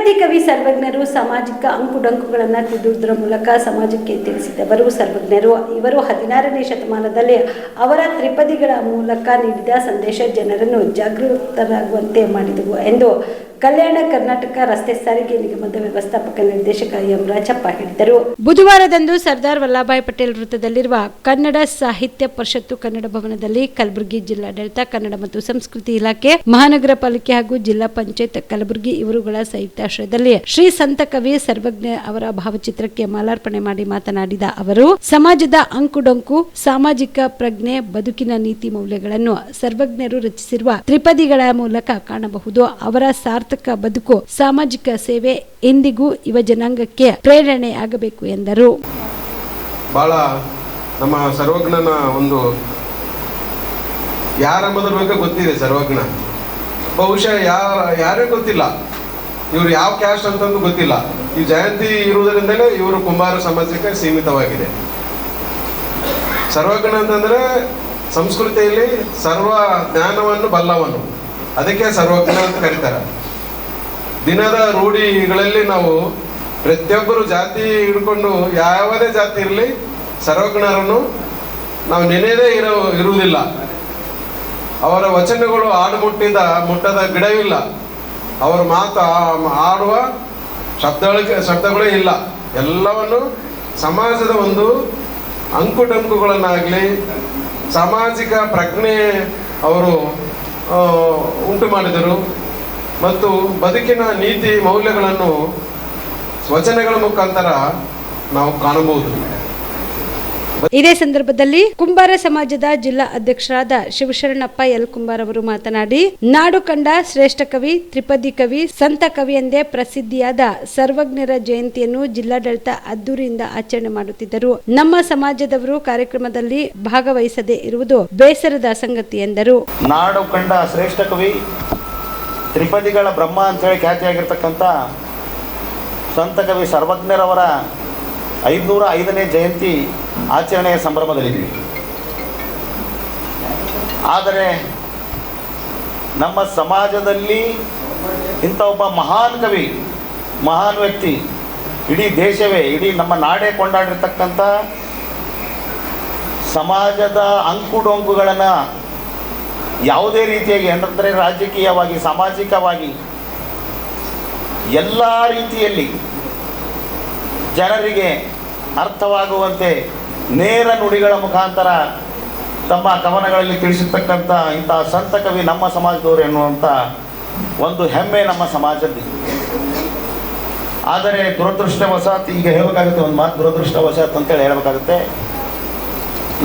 ತ್ರಿಪದಿ ಕವಿ ಸರ್ವಜ್ಞರು ಸಾಮಾಜಿಕ ಅಂಕುಡೊಂಕುಗಳನ್ನು ತಿದ್ದುವುದರ ಮೂಲಕ ಸಮಾಜಕ್ಕೆ ತಿಳಿಸಿದವರು ಸರ್ವಜ್ಞರು. ಇವರು 16ನೇ ಶತಮಾನದಲ್ಲಿ ಅವರ ತ್ರಿಪದಿಗಳ ಮೂಲಕ ನೀಡಿದ ಸಂದೇಶ ಜನರನ್ನು ಜಾಗೃತರಾಗುವಂತೆ ಮಾಡಿದವು ಎಂದು ಕಲ್ಯಾಣ ಕರ್ನಾಟಕ ರಸ್ತೆ ಸಾರಿಗೆ ನಿಗಮದ ವ್ಯವಸ್ಥಾಪಕ ನಿರ್ದೇಶಕ ಎಂ ರಾಜಪ್ಪ ಹೇಳಿದರು. ಬುಧವಾರದಂದು ಸರ್ದಾರ್ ವಲ್ಲಭಭಾಯಿ ಪಟೇಲ್ ವೃತ್ತದಲ್ಲಿರುವ ಕನ್ನಡ ಸಾಹಿತ್ಯ ಪರಿಷತ್ತು ಕನ್ನಡ ಭವನದಲ್ಲಿ ಕಲಬುರಗಿ ಜಿಲ್ಲಾಡಳಿತ, ಕನ್ನಡ ಮತ್ತು ಸಂಸ್ಕೃತಿ ಇಲಾಖೆ, ಮಹಾನಗರ ಪಾಲಿಕೆ ಹಾಗೂ ಜಿಲ್ಲಾ ಪಂಚಾಯತ್ ಕಲಬುರಗಿ ಇವರುಗಳ ಸಂಯುಕ್ತಾಶ್ರಯದಲ್ಲಿ ಶ್ರೀ ಸಂತ ಕವಿ ಸರ್ವಜ್ಞ ಅವರ ಭಾವಚಿತ್ರಕ್ಕೆ ಮಾಲಾರ್ಪಣೆ ಮಾಡಿ ಮಾತನಾಡಿದ ಅವರು, ಸಮಾಜದ ಅಂಕುಡೊಂಕು, ಸಾಮಾಜಿಕ ಪ್ರಜ್ಞೆ, ಬದುಕಿನ ನೀತಿ ಮೌಲ್ಯಗಳನ್ನು ಸರ್ವಜ್ಞರು ರಚಿಸಿರುವ ತ್ರಿಪದಿಗಳ ಮೂಲಕ ಕಾಣಬಹುದು. ಅವರ ಸಾರ್ಥಕ ಬದುಕು, ಸಾಮಾಜಿಕ ಸೇವೆ ಎಂದಿಗೂ ಯುವ ಜನಾಂಗಕ್ಕೆ ಪ್ರೇರಣೆಯಾಗಬೇಕು ಎಂದರು. ಬಹಳ ನಮ್ಮ ಸರ್ವಜ್ಞನ ಒಂದು ಯಾರೆಂಬುದ್ರ ಬಗ್ಗೆ ಗೊತ್ತಿದೆ. ಸರ್ವಜ್ಞ ಬಹುಶಃ ಯಾರೇ ಗೊತ್ತಿಲ್ಲ, ಇವರು ಯಾವ ಕ್ಯಾಸ್ಟ್ ಅಂತಂದು ಗೊತ್ತಿಲ್ಲ. ಈ ಜಯಂತಿ ಇರುವುದರಿಂದಲೇ ಇವರು ಕುಂಬಾರ ಸಮಾಜಕ್ಕೆ ಸೀಮಿತವಾಗಿದೆ. ಸರ್ವಜ್ಞ ಅಂತಂದ್ರೆ ಸಂಸ್ಕೃತಿಯಲ್ಲಿ ಸರ್ವ ಜ್ಞಾನವನ್ನು ಬಲ್ಲವನು, ಅದಕ್ಕೆ ಸರ್ವಜ್ಞ ಅಂತ ಕರೀತಾರೆ. ದಿನದ ರೂಢಿಗಳಲ್ಲಿ ನಾವು ಪ್ರತಿಯೊಬ್ಬರು ಜಾತಿ ಹಿಡ್ಕೊಂಡು ಯಾವುದೇ ಜಾತಿ ಇರಲಿ ಸರ್ವಜ್ಞರನ್ನು ನಾವು ನೆನೆಯದೇ ಇರುವುದಿಲ್ಲ. ಅವರ ವಚನಗಳು ಮುಟ್ಟದ ಗಿಡವಿಲ್ಲ. ಅವರ ಮಾತು ಆಡುವ ಶಬ್ದಗಳೇ ಇಲ್ಲ. ಎಲ್ಲವನ್ನು ಸಮಾಜದ ಒಂದು ಅಂಕುಡೊಂಕುಗಳನ್ನಾಗಲಿ ಸಾಮಾಜಿಕ ಪ್ರಜ್ಞೆ ಅವರು ಉಂಟು ಮಾಡಿದರು ಮತ್ತು ಬದುಕಿನ ನೀತಿ ಮೌಲ್ಯಗಳನ್ನು ವಚನಗಳ ಮುಖಾಂತರ ನಾವು ಕಾಣಬಹುದು. ಇದೇ ಸಂದರ್ಭದಲ್ಲಿ ಕುಂಬಾರ ಸಮಾಜದ ಜಿಲ್ಲಾ ಅಧ್ಯಕ್ಷರಾದ ಶಿವಶರಣಪ್ಪ ಎಲ್ ಕುಂಬಾರ್ ಅವರು ಮಾತನಾಡಿ, ನಾಡು ಕಂಡ ಶ್ರೇಷ್ಠ ಕವಿ, ತ್ರಿಪದಿ ಕವಿ, ಸಂತ ಕವಿ ಎಂದೇ ಪ್ರಸಿದ್ಧಿಯಾದ ಸರ್ವಜ್ಞರ ಜಯಂತಿಯನ್ನು ಜಿಲ್ಲಾಡಳಿತ ಅದ್ದೂರಿಯಿಂದ ಆಚರಣೆ ಮಾಡುತ್ತಿದ್ದರು. ನಮ್ಮ ಸಮಾಜದವರು ಕಾರ್ಯಕ್ರಮದಲ್ಲಿ ಭಾಗವಹಿಸದೇ ಇರುವುದು ಬೇಸರದ ಸಂಗತಿ ಎಂದರು. ನಾಡು ಕಂಡ ಶ್ರೇಷ್ಠ ಕವಿ, ತ್ರಿಪದಿಗಳ ಬ್ರಹ್ಮ ಅಂತೇಳಿ ಖ್ಯಾತಿಯಾಗಿರ್ತಕ್ಕಂಥ ಸಂತ ಕವಿ ಸರ್ವಜ್ಞರವರ 505ನೇ ಜಯಂತಿ ಆಚರಣೆಯ ಸಂಭ್ರಮದಲ್ಲಿದ್ದೀವಿ. ಆದರೆ ನಮ್ಮ ಸಮಾಜದಲ್ಲಿ ಇಂಥ ಒಬ್ಬ ಮಹಾನ್ ಕವಿ, ಮಹಾನ್ ವ್ಯಕ್ತಿ, ಇಡೀ ದೇಶವೇ, ಇಡೀ ನಮ್ಮ ನಾಡೇ ಕೊಂಡಾಡಿರ್ತಕ್ಕಂಥ ಸಮಾಜದ ಅಂಕುಡೊಂಕುಗಳನ್ನು ಯಾವುದೇ ರೀತಿಯಾಗಿ ಅಂದರೆ ರಾಜಕೀಯವಾಗಿ, ಸಾಮಾಜಿಕವಾಗಿ ಎಲ್ಲ ರೀತಿಯಲ್ಲಿ ಜನರಿಗೆ ಅರ್ಥವಾಗುವಂತೆ ನೇರ ನುಡಿಗಳ ಮುಖಾಂತರ ತಮ್ಮ ಕವನಗಳಲ್ಲಿ ತಿಳಿಸಿರ್ತಕ್ಕಂಥ ಇಂಥ ಸಂತ ಕವಿ ನಮ್ಮ ಸಮಾಜದವರು ಎನ್ನುವಂಥ ಒಂದು ಹೆಮ್ಮೆ ನಮ್ಮ ಸಮಾಜದ್ದು. ಆದರೆ ದುರದೃಷ್ಟವಶಾತ್ ಈಗ ಹೇಳಬೇಕಾಗುತ್ತೆ, ಒಂದು ಮಾತು ದುರದೃಷ್ಟವಶಾತ್ ಅಂತೇಳಿ ಹೇಳಬೇಕಾಗುತ್ತೆ,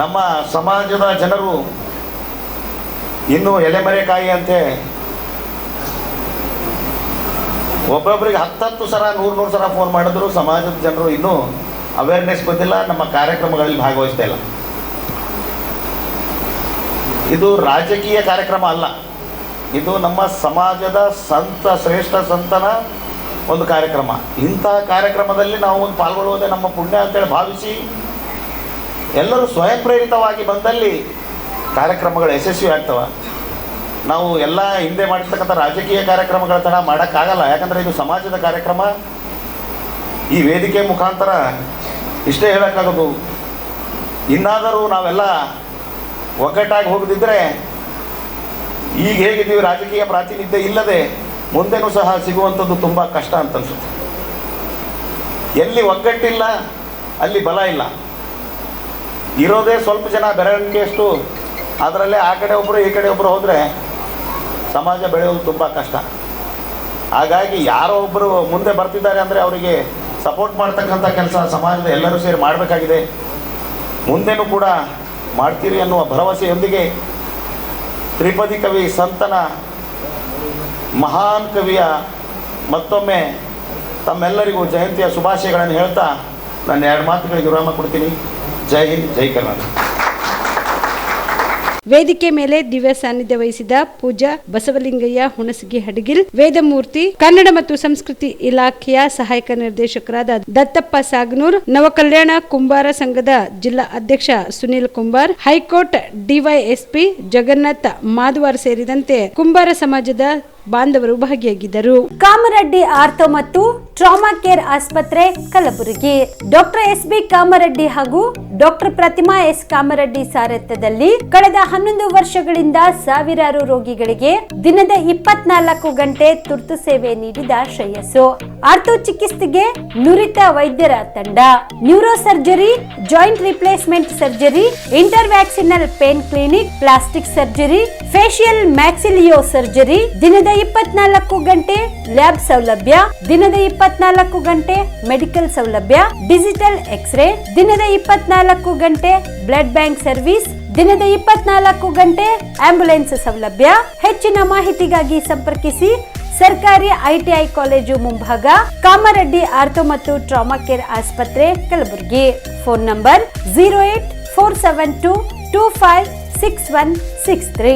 ನಮ್ಮ ಸಮಾಜದ ಜನರು ಇನ್ನೂ ಎಲೆಮರೆಕಾಯಿ ಅಂತೆ ಒಬ್ಬೊಬ್ಬರಿಗೆ 10 ಸಲ 100 ಸಲ ಫೋನ್ ಮಾಡಿದ್ರು ಸಮಾಜದ ಜನರು ಇನ್ನೂ ಅವೇರ್ನೆಸ್ ಬಂದಿಲ್ಲ, ನಮ್ಮ ಕಾರ್ಯಕ್ರಮಗಳಲ್ಲಿ ಭಾಗವಹಿಸ್ತಾ ಇಲ್ಲ. ಇದು ರಾಜಕೀಯ ಕಾರ್ಯಕ್ರಮ ಅಲ್ಲ, ಇದು ನಮ್ಮ ಸಮಾಜದ ಶ್ರೇಷ್ಠ ಸಂತನ ಒಂದು ಕಾರ್ಯಕ್ರಮ. ಇಂಥ ಕಾರ್ಯಕ್ರಮದಲ್ಲಿ ನಾವು ಒಂದು ಪಾಲ್ಗೊಳ್ಳುವುದೇ ನಮ್ಮ ಪುಣ್ಯ ಅಂತೇಳಿ ಭಾವಿಸಿ ಎಲ್ಲರೂ ಸ್ವಯಂ ಪ್ರೇರಿತವಾಗಿ ಬಂದಲ್ಲಿ ಕಾರ್ಯಕ್ರಮಗಳು ಯಶಸ್ವಿ ಆಗ್ತವೆ. ನಾವು ಎಲ್ಲ ಹಿಂದೆ ಮಾಡಿರ್ತಕ್ಕಂಥ ರಾಜಕೀಯ ಕಾರ್ಯಕ್ರಮಗಳ ಥರ ಮಾಡೋಕ್ಕಾಗಲ್ಲ. ಯಾಕಂದರೆ ಇದು ಸಮಾಜದ ಕಾರ್ಯಕ್ರಮ. ಈ ವೇದಿಕೆ ಮುಖಾಂತರ ಇಷ್ಟೇ ಹೇಳೋಕ್ಕಾಗೋದು, ಇನ್ನಾದರೂ ನಾವೆಲ್ಲ ಒಗ್ಗಟ್ಟಾಗಿ ಹೋಗದಿದ್ದರೆ ಈಗ ಹೇಗಿದ್ದೀವಿ ರಾಜಕೀಯ ಪ್ರಾತಿನಿಧ್ಯ ಇಲ್ಲದೆ ಮುಂದೆನೂ ಸಹ ಸಿಗುವಂಥದ್ದು ತುಂಬ ಕಷ್ಟ ಅಂತ ಅನಿಸುತ್ತೆ. ಎಲ್ಲಿ ಒಗ್ಗಟ್ಟಿಲ್ಲ ಅಲ್ಲಿ ಬಲ ಇಲ್ಲ. ಇರೋದೇ ಸ್ವಲ್ಪ ಜನ ಬೆರಳಿಗೆಷ್ಟು, ಅದರಲ್ಲೇ ಆ ಕಡೆ ಒಬ್ಬರು ಈ ಕಡೆ ಒಬ್ಬರು ಹೋದರೆ ಸಮಾಜ ಬೆಳೆಯೋದು ತುಂಬ ಕಷ್ಟ. ಹಾಗಾಗಿ ಯಾರೋ ಒಬ್ಬರು ಮುಂದೆ ಬರ್ತಿದ್ದಾರೆ ಅಂದರೆ ಅವರಿಗೆ ಸಪೋರ್ಟ್ ಮಾಡ್ತಕ್ಕಂಥ ಕೆಲಸ ಸಮಾಜದ ಎಲ್ಲರೂ ಸೇರಿ ಮಾಡಬೇಕಾಗಿದೆ. ಮುಂದೆನೂ ಕೂಡ ಮಾಡ್ತೀರಿ ಅನ್ನುವ ಭರವಸೆಯೊಂದಿಗೆ ತ್ರಿಪದಿ ಕವಿ ಸಂತನ ಮಹಾನ್ ಕವಿಯ ಮತ್ತೊಮ್ಮೆ ತಮ್ಮೆಲ್ಲರಿಗೂ ಜಯಂತಿಯ ಶುಭಾಶಯಗಳನ್ನು ಹೇಳ್ತಾ ನಾನು 2 ಮಾತುಗಳಿಗೆ ವಿರಾಮ ಕೊಡ್ತೀನಿ. ಜೈ ಹಿಂದ್, ಜೈ ಕರ್ನಾಟಕ. ವೇದಿಕೆ ಮೇಲೆ ದಿವ್ಯ ಸಾನ್ನಿಧ್ಯ ವಹಿಸಿದ ಪೂಜಾ ಬಸವಲಿಂಗಯ್ಯ ಹುಣಸಗಿ ಹಡಗಿಲ್, ವೇದಮೂರ್ತಿ, ಕನ್ನಡ ಮತ್ತು ಸಂಸ್ಕೃತಿ ಇಲಾಖೆಯ ಸಹಾಯಕ ನಿರ್ದೇಶಕರಾದ ದತ್ತಪ್ಪ ಸಾಗನೂರ್, ನವಕಲ್ಯಾಣ ಕುಂಬಾರ ಸಂಘದ ಜಿಲ್ಲಾ ಅಧ್ಯಕ್ಷ ಸುನಿಲ್ ಕುಂಬಾರ್, ಹೈಕೋರ್ಟ್ ಡಿವೈಎಸ್ಪಿ ಜಗನ್ನಾಥ್ ಮಾಧವಾರ್ ಸೇರಿದಂತೆ ಕುಂಬಾರ ಸಮಾಜದ ಬಾಂಧವರು ಭಾಗಿಯಾಗಿದ್ದರು. ಕಾಮರೆಡ್ಡಿ ಆರ್ಥೋ ಮತ್ತು ಟ್ರಾಮಾ ಕೇರ್ ಆಸ್ಪತ್ರೆ ಕಲಬುರಗಿ. Doctor S B. ಕಾಮರೆಡ್ಡಿ ಹಾಗೂ ಡಾಕ್ಟರ್ ಪ್ರತಿಮಾ ಎಸ್. ಕಾಮರೆಡ್ಡಿ ಸಾರಥ್ಯದಲ್ಲಿ ಕಳೆದ 11 ವರ್ಷಗಳಿಂದ ಸಾವಿರಾರು ರೋಗಿಗಳಿಗೆ ದಿನದ 24 ಗಂಟೆ ತುರ್ತು ಸೇವೆ ನೀಡಿದ ಶ್ರೇಯಸ್ಸು. ಆರ್ಥೋ ಚಿಕಿತ್ಸೆಗೆ ನುರಿತ ವೈದ್ಯರ ತಂಡ, neuro surgery, joint replacement surgery, interventional pain clinic, plastic surgery, facial maxillo surgery, ದಿನದ 24 ಗಂಟೆ ಲ್ಯಾಬ್ ಸೌಲಭ್ಯ, ದಿನದ 24 ಗಂಟೆ ಮೆಡಿಕಲ್ ಸೌಲಭ್ಯ, ಡಿಜಿಟಲ್ ಎಕ್ಸ್ರೇ, ದಿನದ 24 ಗಂಟೆ ಬ್ಲಡ್ ಬ್ಯಾಂಕ್ ಸರ್ವಿಸ್, ದಿನದ 24 ಗಂಟೆ ಆಂಬ್ಯುಲೆನ್ಸ್ ಸೌಲಭ್ಯ. ಹೆಚ್ಚಿನ ಮಾಹಿತಿಗಾಗಿ ಸಂಪರ್ಕಿಸಿ ಸರ್ಕಾರಿ ಐಟಿಐ ಕಾಲೇಜು ಮುಂಭಾಗ, ಕಾಮರೆಡ್ಡಿ ಆರ್ಥೋ ಮತ್ತು ಟ್ರಾಮಾ ಕೇರ್ ಆಸ್ಪತ್ರೆ ಕಲಬುರಗಿ. Phone number 084722566163.